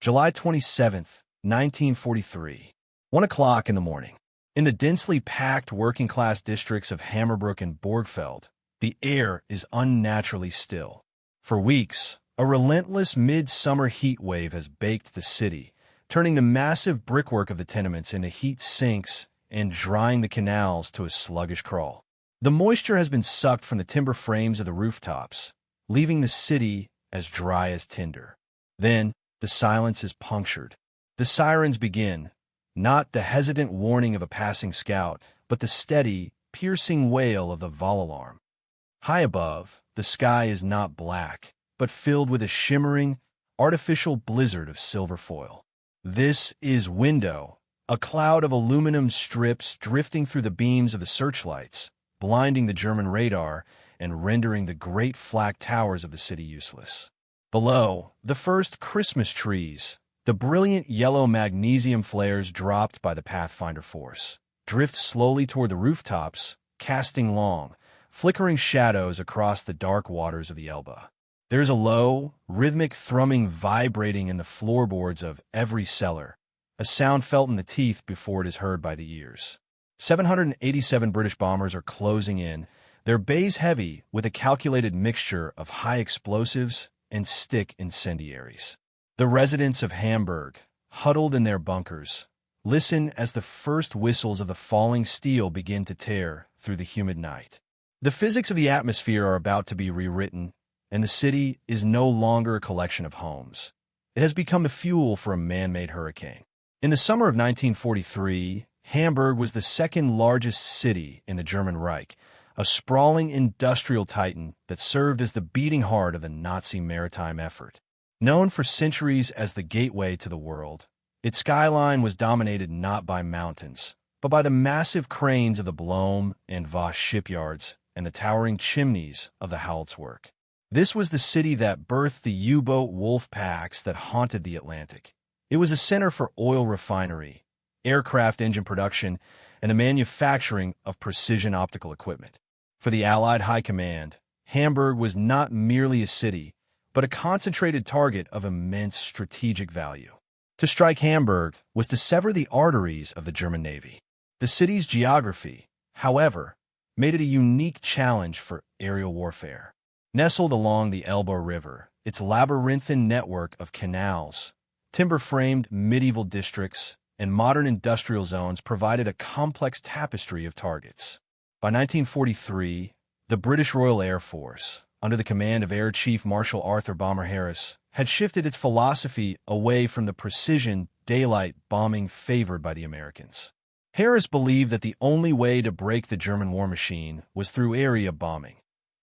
July 27th, 1943. 1 o'clock in the morning. In the densely packed working-class districts of Hammerbrook and Borgfelde, the air is unnaturally still. For weeks, a relentless midsummer heat wave has baked the city, turning the massive brickwork of the tenements into heat sinks and drying the canals to a sluggish crawl. The moisture has been sucked from the timber frames of the rooftops, leaving the city as dry as tinder. Then, the silence is punctured. The sirens begin, not the hesitant warning of a passing scout, but the steady, piercing wail of the vol alarm. High above, the sky is not black, but filled with a shimmering, artificial blizzard of silver foil. This is window, a cloud of aluminum strips drifting through the beams of the searchlights, blinding the German radar and rendering the great flak towers of the city useless. Below, the first Christmas trees, the brilliant yellow magnesium flares dropped by the Pathfinder force, drift slowly toward the rooftops, casting long, flickering shadows across the dark waters of the Elbe. There is a low, rhythmic thrumming vibrating in the floorboards of every cellar, a sound felt in the teeth before it is heard by the ears. 787 British bombers are closing in, their bays heavy with a calculated mixture of high explosives and stick incendiaries. The residents of Hamburg, huddled in their bunkers, listen as the first whistles of the falling steel begin to tear through the humid night. The physics of the atmosphere are about to be rewritten, and the city is no longer a collection of homes. It has become the fuel for a man-made hurricane. In the summer of 1943, Hamburg was the second largest city in the German Reich, a sprawling industrial titan that served as the beating heart of the Nazi maritime effort. Known for centuries as the gateway to the world, its skyline was dominated not by mountains, but by the massive cranes of the Blohm and Voss shipyards and the towering chimneys of the Hauptwerk. This was the city that birthed the U-boat wolf packs that haunted the Atlantic. It was a center for oil refinery, aircraft engine production, and the manufacturing of precision optical equipment. For the Allied High Command, Hamburg was not merely a city, but a concentrated target of immense strategic value. To strike Hamburg was to sever the arteries of the German Navy. The city's geography, however, made it a unique challenge for aerial warfare. Nestled along the Elbe River, its labyrinthine network of canals, timber-framed medieval districts, and modern industrial zones provided a complex tapestry of targets. By 1943, the British Royal Air Force, under the command of Air Chief Marshal Arthur Bomber Harris, had shifted its philosophy away from the precision daylight bombing favored by the Americans. Harris believed that the only way to break the German war machine was through area bombing,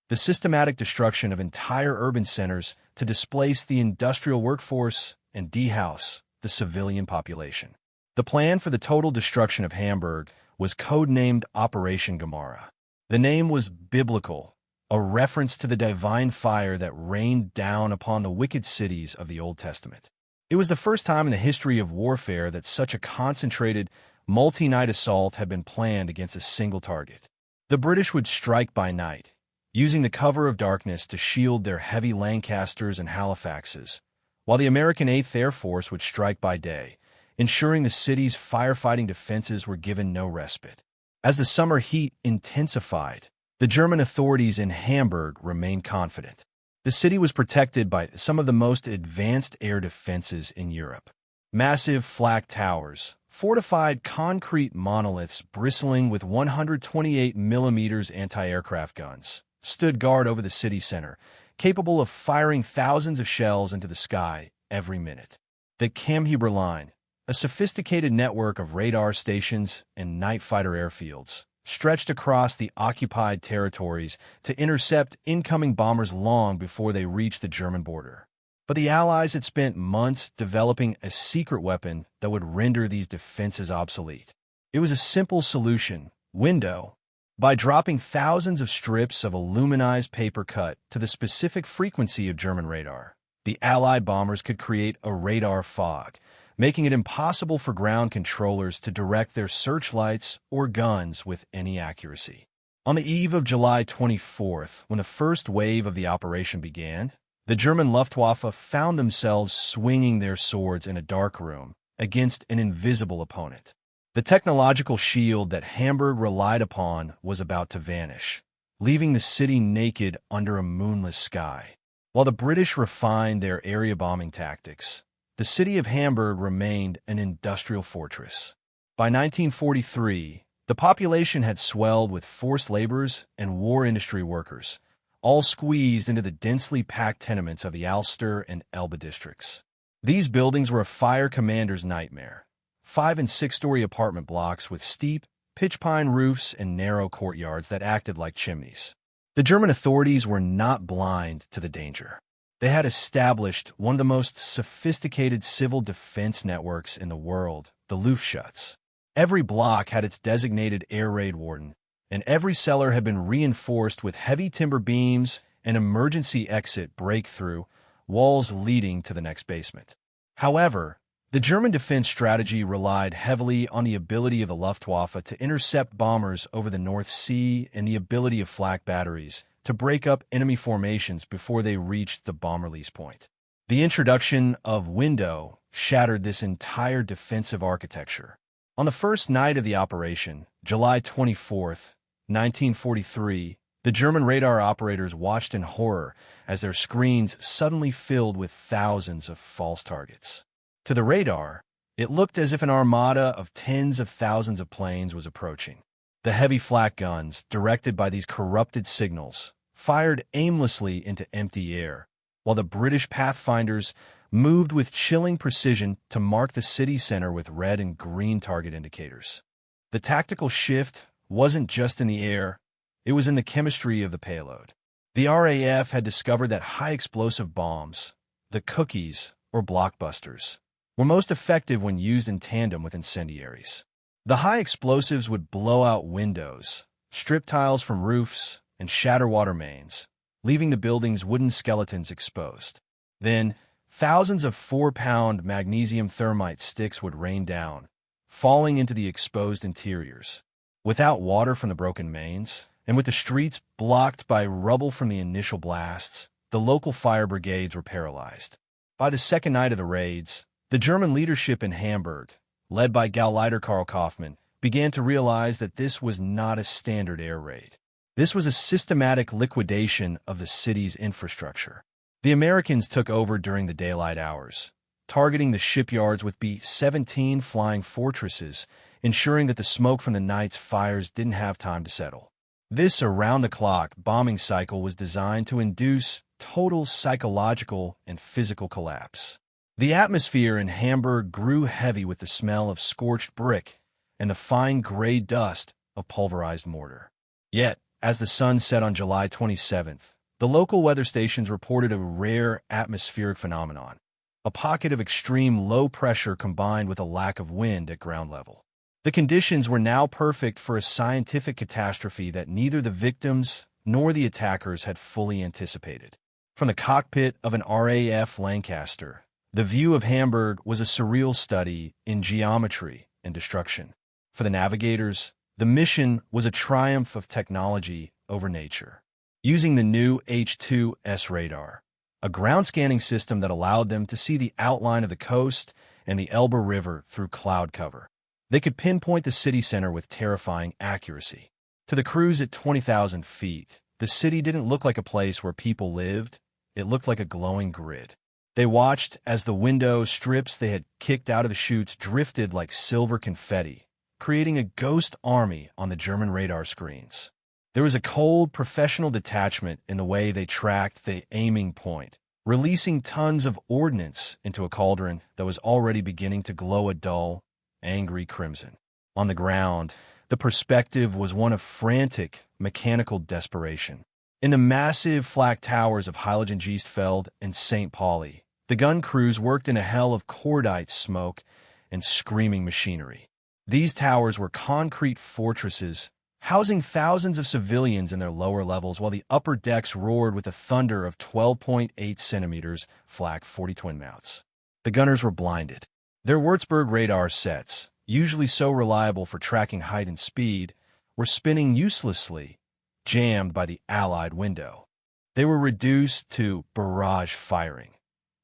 the systematic destruction of entire urban centers to displace the industrial workforce and dehouse the civilian population. The plan for the total destruction of Hamburg was codenamed Operation Gomorrah. The name was biblical, a reference to the divine fire that rained down upon the wicked cities of the Old Testament. It was the first time in the history of warfare that such a concentrated, multi-night assault had been planned against a single target. The British would strike by night, using the cover of darkness to shield their heavy Lancasters and Halifaxes, while the American 8th Air Force would strike by day, ensuring the city's firefighting defenses were given no respite. As the summer heat intensified, the German authorities in Hamburg remained confident. The city was protected by some of the most advanced air defenses in Europe. Massive flak towers, fortified concrete monoliths bristling with 128 mm anti-aircraft guns, stood guard over the city center, capable of firing thousands of shells into the sky every minute. The Kammhuber line, a sophisticated network of radar stations and night fighter airfields, stretched across the occupied territories to intercept incoming bombers long before they reached the German border. But the Allies had spent months developing a secret weapon that would render these defenses obsolete. It was a simple solution, window. By dropping thousands of strips of aluminized paper cut to the specific frequency of German radar, the Allied bombers could create a radar fog, making it impossible for ground controllers to direct their searchlights or guns with any accuracy. On the eve of July 24th, when the first wave of the operation began, The German Luftwaffe found themselves swinging their swords in a dark room against an invisible opponent. The technological shield that Hamburg relied upon was about to vanish, leaving the city naked under a moonless sky. While the British refined their area bombing tactics, the city of Hamburg remained an industrial fortress. By 1943, the population had swelled with forced laborers and war industry workers, all squeezed into the densely packed tenements of the Alster and Elbe districts. These buildings were a fire commander's nightmare. 5- and 6-story apartment blocks with steep, pitch pine roofs and narrow courtyards that acted like chimneys. The German authorities were not blind to the danger. They had established one of the most sophisticated civil defense networks in the world, the Luftschutz. Every block had its designated air raid warden, and every cellar had been reinforced with heavy timber beams and emergency exit breakthrough walls leading to the next basement. However, the German defense strategy relied heavily on the ability of the Luftwaffe to intercept bombers over the North Sea and the ability of flak batteries to break up enemy formations before they reached the bomb release point. The introduction of window shattered this entire defensive architecture. On the first night of the operation, July 24, 1943, the German radar operators watched in horror as their screens suddenly filled with thousands of false targets. To the radar, it looked as if an armada of tens of thousands of planes was approaching. The heavy flak guns, directed by these corrupted signals, fired aimlessly into empty air, while the British Pathfinders moved with chilling precision to mark the city center with red and green target indicators. The tactical shift wasn't just in the air, it was in the chemistry of the payload. The RAF had discovered that high-explosive bombs, the cookies or blockbusters, were most effective when used in tandem with incendiaries. The high explosives would blow out windows, strip tiles from roofs, and shatter water mains, leaving the building's wooden skeletons exposed. Then, thousands of 4-pound magnesium thermite sticks would rain down, falling into the exposed interiors. Without water from the broken mains, and with the streets blocked by rubble from the initial blasts, the local fire brigades were paralyzed. By the second night of the raids, the German leadership in Hamburg, led by Gauleiter Karl Kaufmann, began to realize that this was not a standard air raid. This was a systematic liquidation of the city's infrastructure. The Americans took over during the daylight hours, targeting the shipyards with B-17 flying fortresses, ensuring that the smoke from the night's fires didn't have time to settle. This around-the-clock bombing cycle was designed to induce total psychological and physical collapse. The atmosphere in Hamburg grew heavy with the smell of scorched brick and the fine gray dust of pulverized mortar. Yet, as the sun set on July 27th, the local weather stations reported a rare atmospheric phenomenon, a pocket of extreme low pressure combined with a lack of wind at ground level. The conditions were now perfect for a scientific catastrophe that neither the victims nor the attackers had fully anticipated. From the cockpit of an RAF Lancaster, the view of Hamburg was a surreal study in geometry and destruction. For the navigators, the mission was a triumph of technology over nature. Using the new H-2S radar, a ground scanning system that allowed them to see the outline of the coast and the Elbe River through cloud cover, they could pinpoint the city center with terrifying accuracy. To the crews at 20,000 feet, the city didn't look like a place where people lived, it looked like a glowing grid. They watched as the window strips they had kicked out of the chutes drifted like silver confetti, creating a ghost army on the German radar screens. There was a cold, professional detachment in the way they tracked the aiming point, releasing tons of ordnance into a cauldron that was already beginning to glow a dull, angry crimson. On the ground, the perspective was one of frantic, mechanical desperation. In the massive flak towers of Heiligengeistfeld and St. Pauli, the gun crews worked in a hell of cordite smoke and screaming machinery. These towers were concrete fortresses, housing thousands of civilians in their lower levels, while the upper decks roared with the thunder of 12.8 centimeters flak 40 twin mounts. The gunners were blinded. Their Würzburg radar sets, usually so reliable for tracking height and speed, were spinning uselessly, jammed by the Allied window. They were reduced to barrage firing,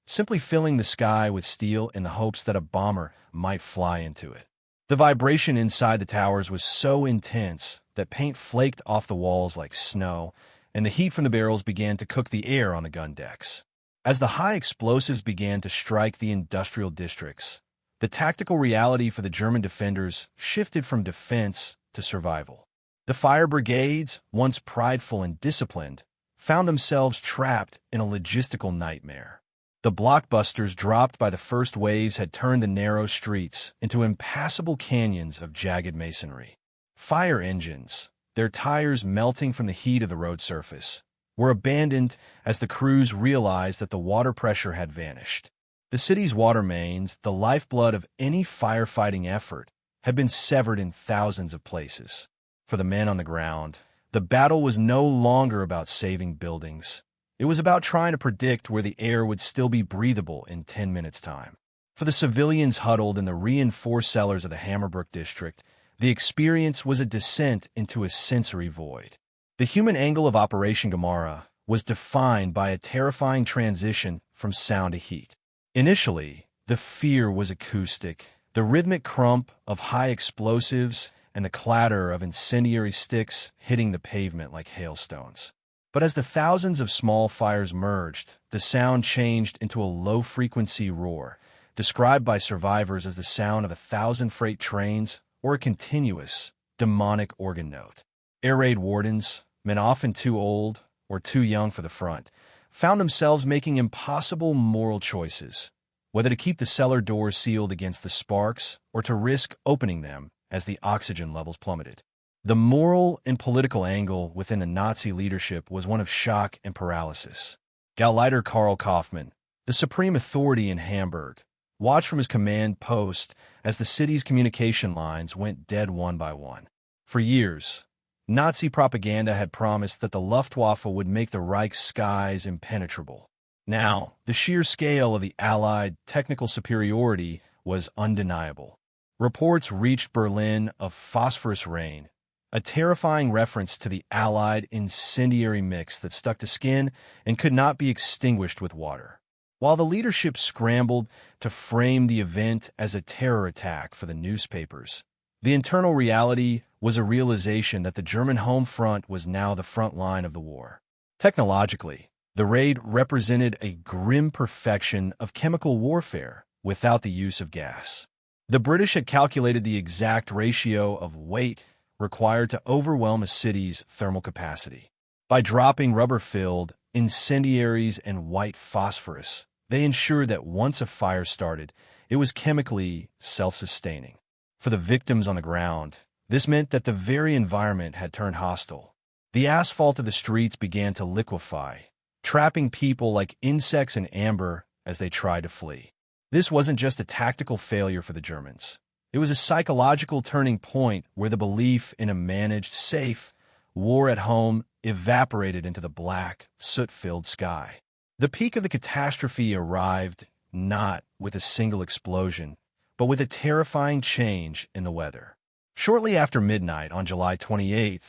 simply filling the sky with steel in the hopes that a bomber might fly into it. The vibration inside the towers was so intense that paint flaked off the walls like snow, and the heat from the barrels began to cook the air on the gun decks. As the high explosives began to strike the industrial districts, the tactical reality for the German defenders shifted from defense to survival. The fire brigades, once prideful and disciplined, found themselves trapped in a logistical nightmare. The blockbusters dropped by the first waves had turned the narrow streets into impassable canyons of jagged masonry. Fire engines, their tires melting from the heat of the road surface, were abandoned as the crews realized that the water pressure had vanished. The city's water mains, the lifeblood of any firefighting effort, had been severed in thousands of places. For the men on the ground, the battle was no longer about saving buildings. It was about trying to predict where the air would still be breathable in 10 minutes' time. For the civilians huddled in the reinforced cellars of the Hammerbrook district, the experience was a descent into a sensory void. The human angle of Operation Gamara was defined by a terrifying transition from sound to heat. Initially, the fear was acoustic, the rhythmic crump of high explosives and the clatter of incendiary sticks hitting the pavement like hailstones. But as the thousands of small fires merged, the sound changed into a low-frequency roar, described by survivors as the sound of 1,000 freight trains or a continuous, demonic organ note. Air raid wardens, men often too old or too young for the front, found themselves making impossible moral choices, whether to keep the cellar doors sealed against the sparks or to risk opening them as the oxygen levels plummeted. The moral and political angle within the Nazi leadership was one of shock and paralysis. Gauleiter Karl Kaufmann, the supreme authority in Hamburg, watched from his command post as the city's communication lines went dead one by one. For years, Nazi propaganda had promised that the Luftwaffe would make the Reich's skies impenetrable. Now, the sheer scale of the Allied technical superiority was undeniable. Reports reached Berlin of phosphorus rain, a terrifying reference to the Allied incendiary mix that stuck to skin and could not be extinguished with water. While the leadership scrambled to frame the event as a terror attack for the newspapers, the internal reality was a realization that the German home front was now the front line of the war. Technologically, the raid represented a grim perfection of chemical warfare without the use of gas. The British had calculated the exact ratio of weight required to overwhelm a city's thermal capacity. By dropping rubber-filled incendiaries and white phosphorus, they ensured that once a fire started, it was chemically self-sustaining. For the victims on the ground, this meant that the very environment had turned hostile. The asphalt of the streets began to liquefy, trapping people like insects in amber as they tried to flee. This wasn't just a tactical failure for the Germans. It was a psychological turning point where the belief in a managed, safe war at home evaporated into the black, soot-filled sky. The peak of the catastrophe arrived not with a single explosion, but with a terrifying change in the weather. Shortly after midnight on July 28,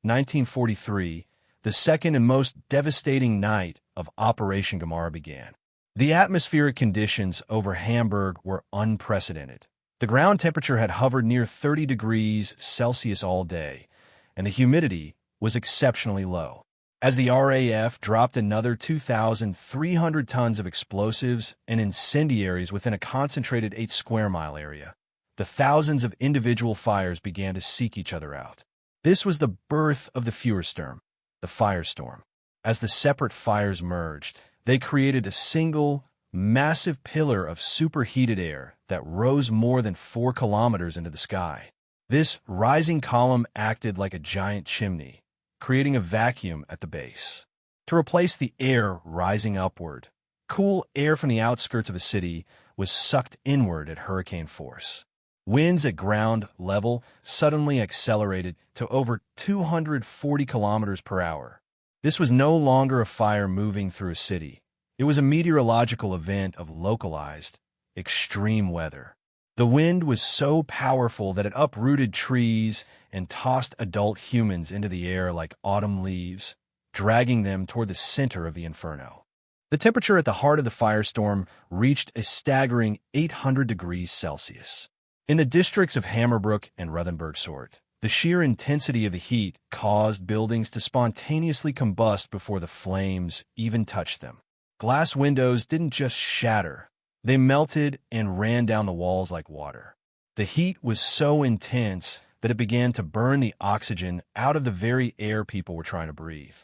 1943, the second and most devastating night of Operation Gamara began. The atmospheric conditions over Hamburg were unprecedented. The ground temperature had hovered near 30 degrees Celsius all day, and the humidity was exceptionally low. As the RAF dropped another 2,300 tons of explosives and incendiaries within a concentrated 8-square-mile area, the thousands of individual fires began to seek each other out. This was the birth of the Firestorm, the firestorm. As the separate fires merged, they created a single, massive pillar of superheated air that rose more than 4 kilometers into the sky. This rising column acted like a giant chimney, creating a vacuum at the base. To replace the air rising upward, cool air from the outskirts of the city was sucked inward at hurricane force. Winds at ground level suddenly accelerated to over 240 kilometers per hour. This was no longer a fire moving through a city. It was a meteorological event of localized, extreme weather. The wind was so powerful that it uprooted trees and tossed adult humans into the air like autumn leaves, dragging them toward the center of the inferno. The temperature at the heart of the firestorm reached a staggering 800 degrees Celsius. In the districts of Hammerbrook and Rothenburgsort, the sheer intensity of the heat caused buildings to spontaneously combust before the flames even touched them. Glass windows didn't just shatter, they melted and ran down the walls like water. The heat was so intense that it began to burn the oxygen out of the very air people were trying to breathe.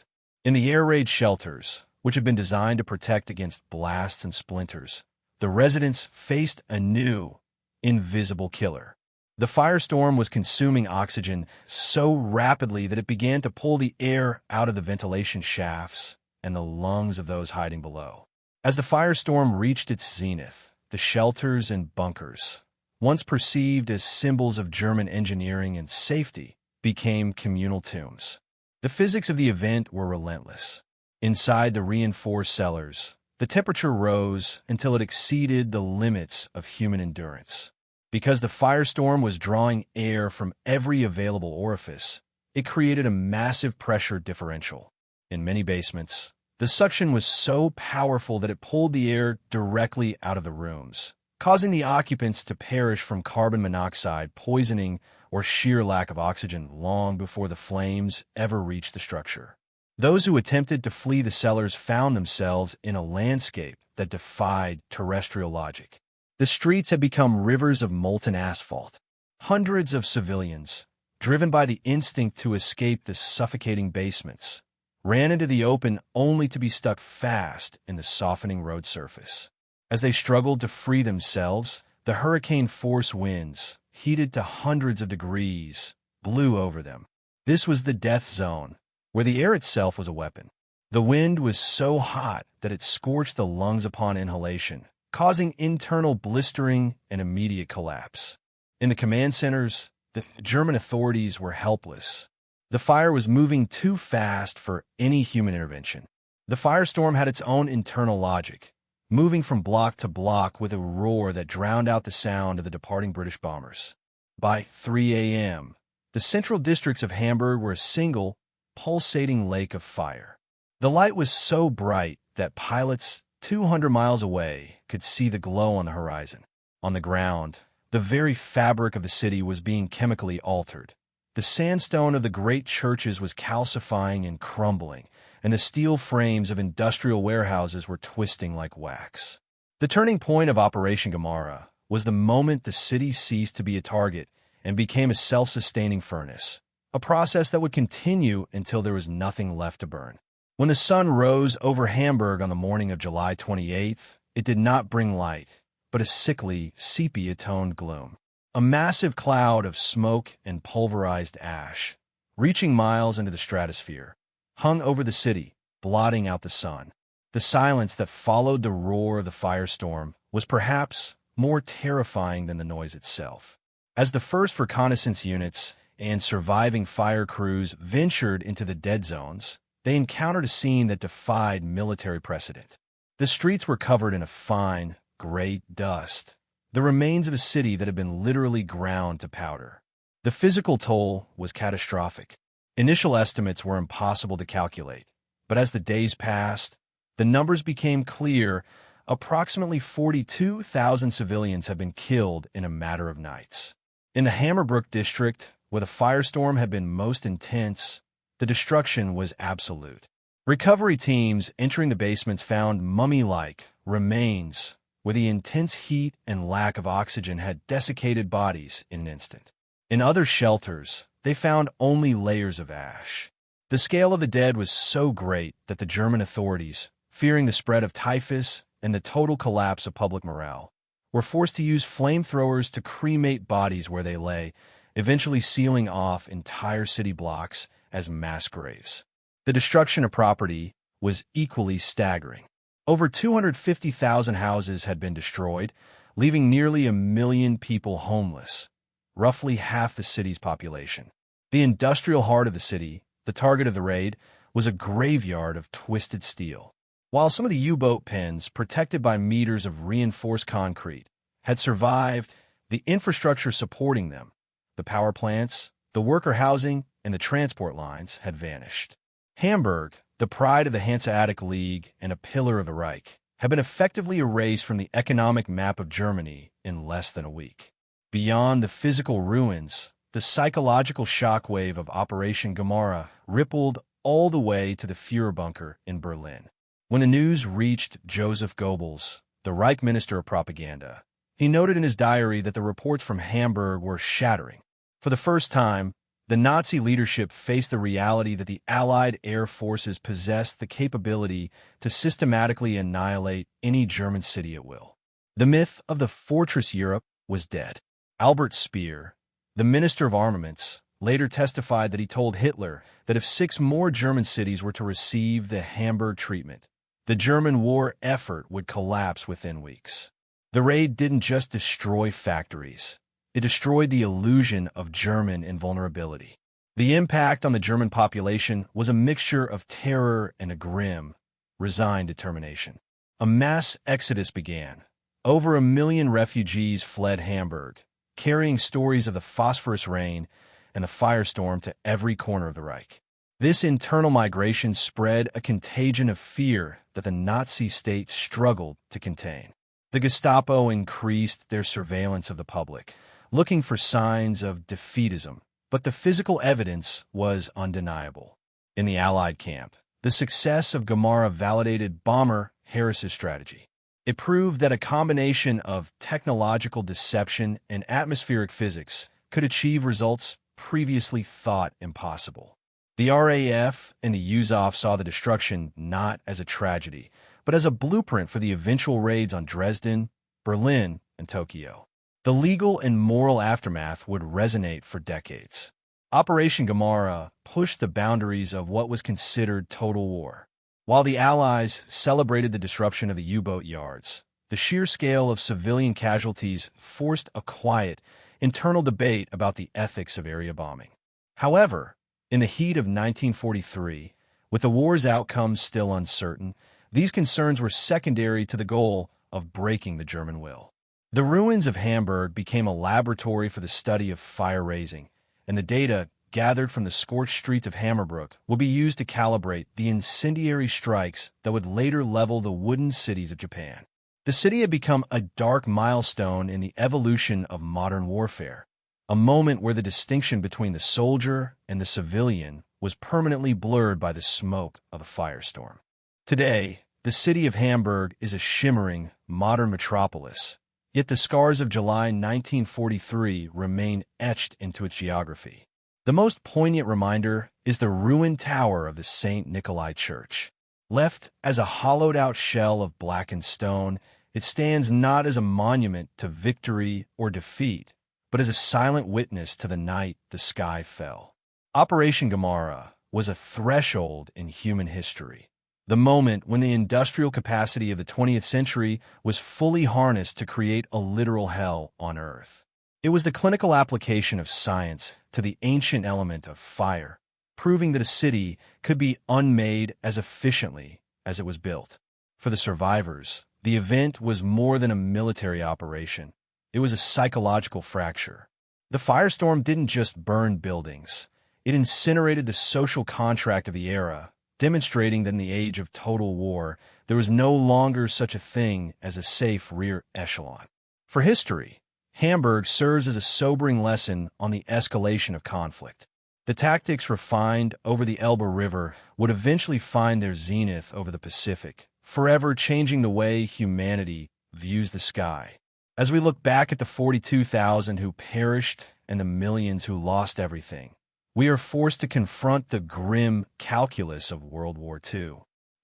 In the air raid shelters, which had been designed to protect against blasts and splinters, the residents faced a new, invisible killer. The firestorm was consuming oxygen so rapidly that it began to pull the air out of the ventilation shafts and the lungs of those hiding below. As the firestorm reached its zenith, the shelters and bunkers, once perceived as symbols of German engineering and safety, became communal tombs. The physics of the event were relentless. Inside the reinforced cellars, the temperature rose until it exceeded the limits of human endurance. Because the firestorm was drawing air from every available orifice, it created a massive pressure differential. In many basements, the suction was so powerful that it pulled the air directly out of the rooms, causing the occupants to perish from carbon monoxide poisoning or sheer lack of oxygen long before the flames ever reached the structure. Those who attempted to flee the cellars found themselves in a landscape that defied terrestrial logic. The streets had become rivers of molten asphalt. Hundreds of civilians, driven by the instinct to escape the suffocating basements, ran into the open only to be stuck fast in the softening road surface. As they struggled to free themselves, the hurricane-force winds, heated to hundreds of degrees, blew over them. This was the death zone, where the air itself was a weapon. The wind was so hot that it scorched the lungs upon inhalation, causing internal blistering and immediate collapse. In the command centers, the German authorities were helpless. The fire was moving too fast for any human intervention. The firestorm had its own internal logic, moving from block to block with a roar that drowned out the sound of the departing British bombers. By 3 a.m., the central districts of Hamburg were a single, pulsating lake of fire. The light was so bright that pilots 200 miles away could see the glow on the horizon. On the ground, the very fabric of the city was being chemically altered. The sandstone of the great churches was calcifying and crumbling, and the steel frames of industrial warehouses were twisting like wax. The turning point of Operation Gomorrah was the moment the city ceased to be a target and became a self-sustaining furnace, a process that would continue until there was nothing left to burn. When the sun rose over Hamburg on the morning of July 28th, it did not bring light, but a sickly, sepia-toned gloom. A massive cloud of smoke and pulverized ash, reaching miles into the stratosphere, hung over the city, blotting out the sun. The silence that followed the roar of the firestorm was perhaps more terrifying than the noise itself. As the first reconnaissance units and surviving fire crews ventured into the dead zones, they encountered a scene that defied military precedent. The streets were covered in a fine, gray dust, the remains of a city that had been literally ground to powder. The physical toll was catastrophic. Initial estimates were impossible to calculate, but as the days passed, the numbers became clear. Approximately 42,000 civilians had been killed in a matter of nights. In the Hammerbrook district, where the firestorm had been most intense, the destruction was absolute. Recovery teams entering the basements found mummy-like remains where the intense heat and lack of oxygen had desiccated bodies in an instant. In other shelters, they found only layers of ash. The scale of the dead was so great that the German authorities, fearing the spread of typhus and the total collapse of public morale, were forced to use flamethrowers to cremate bodies where they lay, eventually sealing off entire city blocks as mass graves. The destruction of property was equally staggering. Over 250,000 houses had been destroyed, leaving nearly 1 million people homeless, roughly half the city's population. The industrial heart of the city, the target of the raid, was a graveyard of twisted steel. While some of the U-boat pens, protected by meters of reinforced concrete, had survived, the infrastructure supporting them, the power plants, the worker housing, and the transport lines had vanished. Hamburg, the pride of the Hanseatic League and a pillar of the Reich, had been effectively erased from the economic map of Germany in less than a week. Beyond the physical ruins, the psychological shockwave of Operation Gomorrah rippled all the way to the Führerbunker in Berlin. When the news reached Joseph Goebbels, the Reich Minister of Propaganda, he noted in his diary that the reports from Hamburg were shattering. For the first time, the Nazi leadership faced the reality that the Allied air forces possessed the capability to systematically annihilate any German city at will. The myth of the Fortress Europe was dead. Albert Speer, the Minister of Armaments, later testified that he told Hitler that if 6 more German cities were to receive the Hamburg treatment, the German war effort would collapse within weeks. The raid didn't just destroy factories. It destroyed the illusion of German invulnerability. The impact on the German population was a mixture of terror and a grim, resigned determination. A mass exodus began. Over 1 million refugees fled Hamburg, carrying stories of the phosphorus rain and the firestorm to every corner of the Reich. This internal migration spread a contagion of fear that the Nazi state struggled to contain. The Gestapo increased their surveillance of the public, looking for signs of defeatism, but the physical evidence was undeniable. In the Allied camp, the success of Gomorrah validated Bomber Harris's strategy. It proved that a combination of technological deception and atmospheric physics could achieve results previously thought impossible. The RAF and the USAF saw the destruction not as a tragedy, but as a blueprint for the eventual raids on Dresden, Berlin, and Tokyo. The legal and moral aftermath would resonate for decades. Operation Gomorrah pushed the boundaries of what was considered total war. While the Allies celebrated the disruption of the U-boat yards, the sheer scale of civilian casualties forced a quiet, internal debate about the ethics of area bombing. However, in the heat of 1943, with the war's outcome still uncertain, these concerns were secondary to the goal of breaking the German will. The ruins of Hamburg became a laboratory for the study of fire-raising, and the data gathered from the scorched streets of Hammerbrook would be used to calibrate the incendiary strikes that would later level the wooden cities of Japan. The city had become a dark milestone in the evolution of modern warfare, a moment where the distinction between the soldier and the civilian was permanently blurred by the smoke of a firestorm. Today, the city of Hamburg is a shimmering, modern metropolis, yet the scars of July 1943 remain etched into its geography. The most poignant reminder is the ruined tower of the St. Nikolai Church. Left as a hollowed-out shell of blackened stone, it stands not as a monument to victory or defeat, but as a silent witness to the night the sky fell. Operation Gomorrah was a threshold in human history, the moment when the industrial capacity of the 20th century was fully harnessed to create a literal hell on Earth. It was the clinical application of science to the ancient element of fire, proving that a city could be unmade as efficiently as it was built. For the survivors, the event was more than a military operation. It was a psychological fracture. The firestorm didn't just burn buildings. It incinerated the social contract of the era, demonstrating that in the age of total war, there was no longer such a thing as a safe rear echelon. For history, Hamburg serves as a sobering lesson on the escalation of conflict. The tactics refined over the Elbe River would eventually find their zenith over the Pacific, forever changing the way humanity views the sky. As we look back at the 42,000 who perished and the millions who lost everything, we are forced to confront the grim calculus of World War II.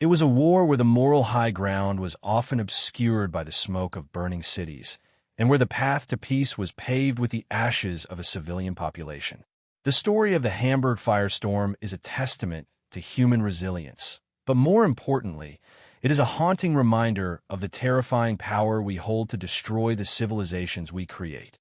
It was a war where the moral high ground was often obscured by the smoke of burning cities, and where the path to peace was paved with the ashes of a civilian population. The story of the Hamburg Firestorm is a testament to human resilience, but more importantly, it is a haunting reminder of the terrifying power we hold to destroy the civilizations we create.